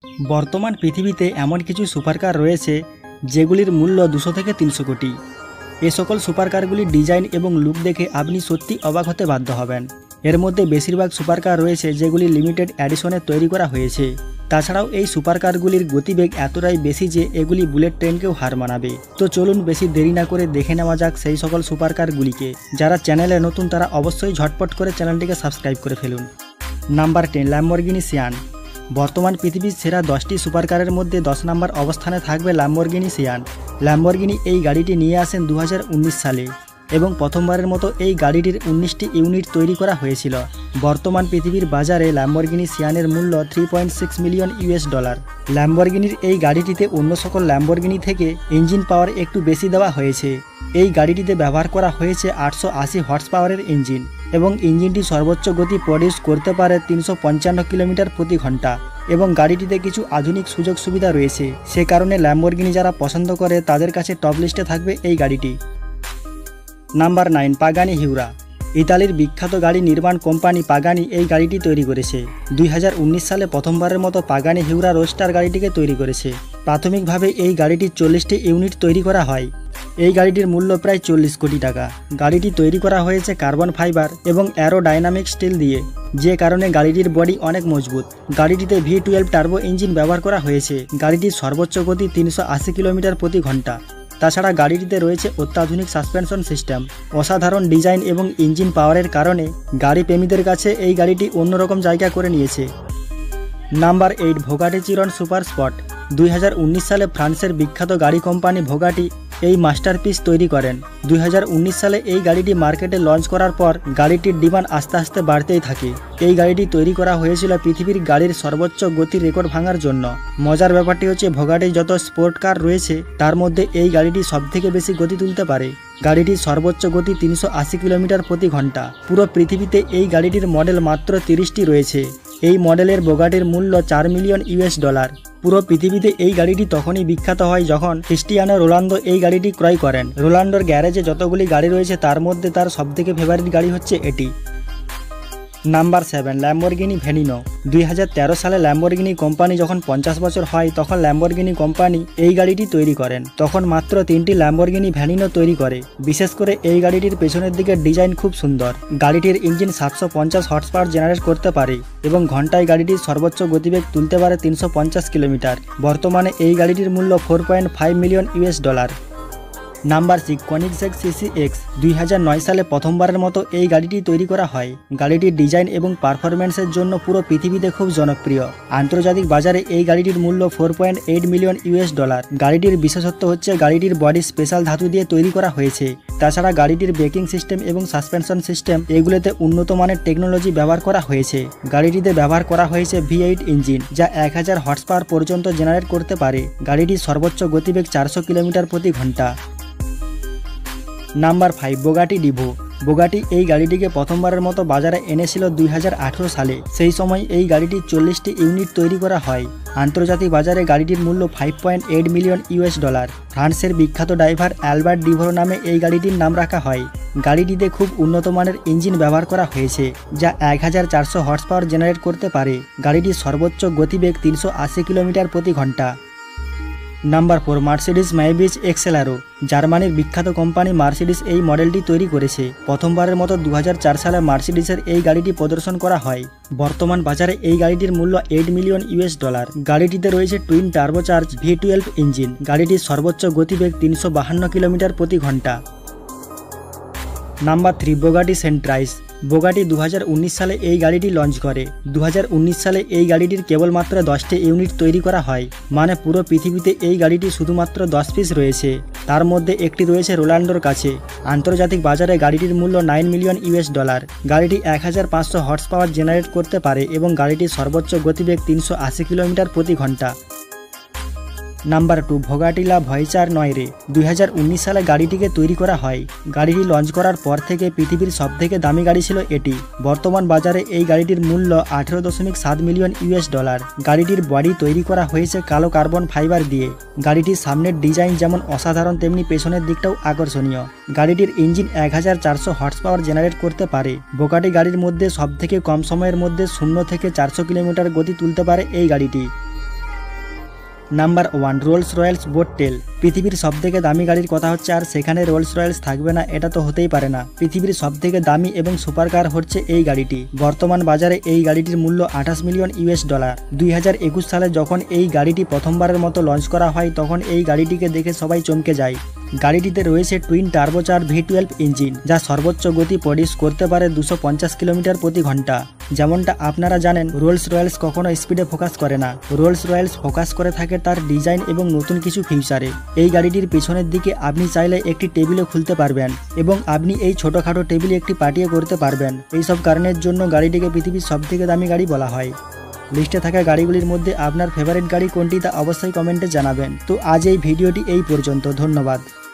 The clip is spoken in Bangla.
বর্তমান পৃথিবীতে এমন কিছু সুপারকার রয়েছে যেগুলির মূল্য 200 থেকে 300 কোটি। এ সকল সুপারকারগুলির ডিজাইন এবং লুক দেখে আপনি সত্যি অবাক হতে বাধ্য হবেন। এর মধ্যে বেশিরভাগ সুপারকার রয়েছে যেগুলি লিমিটেড এডিশনে তৈরি করা হয়েছে। তাছাড়াও এই সুপারকারগুলির গতিবেগ এতটাই বেশি যে এগুলি বুলেট ট্রেনকেও হার মানাবে। তো চলুন বেশি দেরি না করে দেখে নেওয়া যাক সেই সকল সুপারকারগুলিকে। যারা চ্যানেলে নতুন তারা অবশ্যই ঝটপট করে চ্যানেলটিকে সাবস্ক্রাইব করে ফেলুন। Number 10, Lamborghini Sean. বর্তমান পৃথিবীর সেরা 10টি সুপারকারের মধ্যে 10 নম্বর অবস্থানে থাকবে ল্যাম্বরগিনি সিয়ান। ল্যাম্বরগিনি এই গাড়িটি নিয়ে আসেন 2019 সালে এবং প্রথমবারের মতো এই গাড়িটির 19টি ইউনিট তৈরি করা হয়েছিল। বর্তমান পৃথিবীর বাজারে ল্যাম্বরগিনি সিয়ানের মূল্য $3.6 মিলিয়ন। ল্যাম্বরগিনির এই গাড়িটিতে অন্য সকল ল্যাম্বরগিনি থেকে ইঞ্জিন পাওয়ার একটু বেশি দেওয়া হয়েছে। এই গাড়িটিতে ব্যবহার করা হয়েছে 880 হর্স পাওয়ারের ইঞ্জিন এবং ইঞ্জিনটি সর্বোচ্চ গতি প্রডিউস করতে পারে 355 কিলোমিটার প্রতি ঘন্টা এবং গাড়িটিতে কিছু আধুনিক সুযোগ সুবিধা রয়েছে। সে কারণে ল্যাম্বরগিনি যারা পছন্দ করে তাদের কাছে টপ লিস্টে থাকবে এই গাড়িটি। Number 9, Pagani Huayra. ইতালির বিখ্যাত গাড়ি নির্মাণ কোম্পানি পাগানি এই গাড়িটি তৈরি করেছে। 2019 সালে প্রথমবারের মতো পাগানি হিউরা রোস্টার গাড়িটিকে তৈরি করেছে। প্রাথমিকভাবে এই গাড়িটির 40টি ইউনিট তৈরি করা হয়। এই গাড়িটির মূল্য প্রায় 40 কোটি টাকা। গাড়িটি তৈরি করা হয়েছে কার্বন ফাইবার এবং অ্যারোডাইনামিক স্টিল দিয়ে, যে কারণে গাড়িটির বডি অনেক মজবুত। গাড়িটিতে V12 টার্বো ইঞ্জিন ব্যবহার করা হয়েছে। গাড়িটির সর্বোচ্চ গতি 380 কিলোমিটার প্রতি ঘন্টা। তাছাড়া গাড়িটিতে রয়েছে অত্যাধুনিক সাসপেনশন সিস্টেম। অসাধারণ ডিজাইন এবং ইঞ্জিন পাওয়ারের কারণে গাড়ি প্রেমীদের কাছে এই গাড়িটি অন্যরকম জায়গা করে নিয়েছে। Number 8, Bugatti Chiron super sport. 2019 সালে ফ্রান্সের বিখ্যাত গাড়ি কোম্পানি ভোগাটি এই মাস্টারপিস তৈরি করেন। 2019 সালে এই গাড়িটি মার্কেটে লঞ্চ করার পর গাড়িটির ডিমান্ড আস্তে আস্তে বাড়তেই থাকে। এই গাড়িটি তৈরি করা হয়েছিল পৃথিবীর গাড়ির সর্বোচ্চ গতির রেকর্ড ভাঙার জন্য। মজার ব্যাপারটি হচ্ছে ভোগাটির যত স্পোর্ট কার রয়েছে তার মধ্যে এই গাড়িটি সবথেকে বেশি গতি তুলতে পারে। গাড়িটির সর্বোচ্চ গতি 380 কিলোমিটার প্রতি ঘন্টা। পুরো পৃথিবীতে এই গাড়িটির মডেল মাত্র 30টি রয়েছে। এই মডেলের ভোগাটির মূল্য $4 মিলিয়ন। পুরো পৃথিবীতে এই গাড়িটি তখনই বিখ্যাত হয় যখন ক্রিস্টিয়ানো রোনালদো এই গাড়িটি ক্রয় করেন। রোনালদোর গ্যারেজে যতগুলি গাড়ি রয়েছে তার মধ্যে তার সবথেকে ফেভারিট গাড়ি হচ্ছে এটি। Number 7, Lamborghini ভেনিনো। 2013 সালে ল্যাম্বরগিনি কোম্পানি যখন 50 বছর হয় তখন ল্যাম্বরগিনি কোম্পানি এই গাড়িটি তৈরি করেন। তখন মাত্র 3টি ল্যাম্বরগিনি ভ্যানিনো তৈরি করে। বিশেষ করে এই গাড়িটির পেছনের দিকের ডিজাইন খুব সুন্দর। গাড়িটির ইঞ্জিন 750 হর্স পাওয়ার জেনারেট করতে পারে এবং ঘন্টায় গাড়িটির সর্বোচ্চ গতিবেগ তুলতে পারে 350 কিলোমিটার। বর্তমানে এই গাড়িটির মূল্য $4.5 মিলিয়ন। Number 6, কোনিগসেগ CC-X। 2009 সালে প্রথমবারের মতো এই গাড়িটি তৈরি করা হয়। গাড়িটির ডিজাইন এবং পারফরম্যান্সের জন্য পুরো পৃথিবীতে খুব জনপ্রিয়। আন্তর্জাতিক বাজারে এই গাড়িটির মূল্য $4.8 মিলিয়ন। গাড়িটির বিশেষত্ব হচ্ছে গাড়িটির বডি স্পেশাল ধাতু দিয়ে তৈরি করা হয়েছে। তাছাড়া গাড়িটির ব্রেকিং সিস্টেম এবং সাসপেনশন সিস্টেম এগুলোতে উন্নত মানের টেকনোলজি ব্যবহার করা হয়েছে। গাড়িটিতে ব্যবহার করা হয়েছে V8 ইঞ্জিন যা 1000 হর্স পাওয়ার পর্যন্ত জেনারেট করতে পারে। গাড়িটির সর্বোচ্চ গতিবেগ 400 কিলোমিটার প্রতি ঘন্টা। নাম্বার 5, বোগাটি ডিভো। বোগাটি এই গাড়িটিকে প্রথমবারের মতো বাজারে এনেছিল 2018 সালে। সেই সময় এই গাড়িটির 40টি ইউনিট তৈরি করা হয়। আন্তর্জাতিক বাজারে গাড়িটির মূল্য $5.8 মিলিয়ন। ফ্রান্সের বিখ্যাত ড্রাইভার অ্যালবার্ট ডিভোর নামে এই গাড়িটির নাম রাখা হয়। গাড়িটিতে খুব উন্নত মানের ইঞ্জিন ব্যবহার করা হয়েছে যা 1400 হর্স পাওয়ার জেনারেট করতে পারে। গাড়িটির সর্বোচ্চ গতিবেগ 380 কিলোমিটার প্রতি ঘন্টা। Number 4, Mercedes Maybach Exelero. জার্মানির বিখ্যাত কোম্পানি মার্সিডিজ এই মডেলটি তৈরি করেছে। প্রথমবারের মতো 2004 সালে মার্সিডিজের এই গাড়িটি প্রদর্শন করা হয়। বর্তমান বাজারে এই গাড়িটির মূল্য $8 মিলিয়ন। গাড়িটিতে রয়েছে টুইন টার্বোচার্জ V12 ইঞ্জিন। গাড়িটির সর্বোচ্চ গতিবেগ 352 কিলোমিটার প্রতি ঘন্টা। নাম্বার 3, বোগাটি সেন্ট্রাইস। বোগাটি 2019 সালে এই গাড়িটি লঞ্চ করে। 2019 সালে এই গাড়িটির কেবলমাত্র 10টি ইউনিট তৈরি করা হয়। মানে পুরো পৃথিবীতে এই গাড়িটি শুধুমাত্র 10 পিস রয়েছে। তার মধ্যে একটি রয়েছে রোনালদোর কাছে। আন্তর্জাতিক বাজারে গাড়িটির মূল্য $9 মিলিয়ন। গাড়িটি 1500 হর্স পাওয়ার জেনারেট করতে পারে এবং গাড়িটির সর্বোচ্চ গতিবেগ 380 কিলোমিটার প্রতি ঘন্টা। নাম্বার 2, ভোগাটি লা ভয়েচার 9 2019 সালে গাড়িটিকে তৈরি করা হয়। গাড়িটি লঞ্চ করার পর থেকে পৃথিবীর সবথেকে দামি গাড়ি ছিল এটি। বর্তমান বাজারে এই গাড়িটির মূল্য $18.7 মিলিয়ন। গাড়িটির বডি তৈরি করা হয়েছে কালো কার্বন ফাইবার দিয়ে। গাড়িটির সামনের ডিজাইন যেমন অসাধারণ তেমনি পেছনের দিকটাও আকর্ষণীয়। গাড়িটির ইঞ্জিন 1400 হর্স পাওয়ার জেনারেট করতে পারে। বোগাটি গাড়ির মধ্যে সবথেকে কম সময়ের মধ্যে 0 থেকে 400 কিলোমিটার গতি তুলতে পারে এই গাড়িটি। নাম্বার 1, রোলস রয়েলস বোট টেল। পৃথিবীর সবথেকে দামি গাড়ির কথা হচ্ছে, আর সেখানে রোলস রয়েলস থাকবে না এটা তো হতেই পারে না। পৃথিবীর সবথেকে দামি এবং সুপার কার হচ্ছে এই গাড়িটি। বর্তমান বাজারে এই গাড়িটির মূল্য $28 মিলিয়ন। 2021 সালে যখন এই গাড়িটি প্রথমবারের মতো লঞ্চ করা হয় তখন এই গাড়িটিকে দেখে সবাই চমকে যায়। গাড়িটিতে রয়েছে টুইন টার্বোচার্জ V12 ইঞ্জিন, যা সর্বোচ্চ গতি প্রডিউস করতে পারে 250 কিলোমিটার প্রতি ঘন্টা। যেমনটা আপনারা জানেন, রোলস রয়েলস কখনো স্পিডে ফোকাস করে না। রোলস রয়েলস ফোকাস করে থাকে তার ডিজাইন এবং নতুন কিছু ফিউচারে। এই গাড়িটির পেছনের দিকে আপনি চাইলে একটি টেবিলও খুলতে পারবেন এবং আপনি এই ছোটখাটো টেবিলে একটি পার্টিও করতে পারবেন। এইসব কারণের জন্য গাড়িটিকে পৃথিবীর সবথেকে দামি গাড়ি বলা হয়। লিস্টে থাকা গাড়িগুলির মধ্যে আপনার ফেভারিট গাড়ি কোনটি তা অবশ্যই কমেন্টে জানাবেন। তো আজ এই ভিডিওটি এই পর্যন্ত। ধন্যবাদ।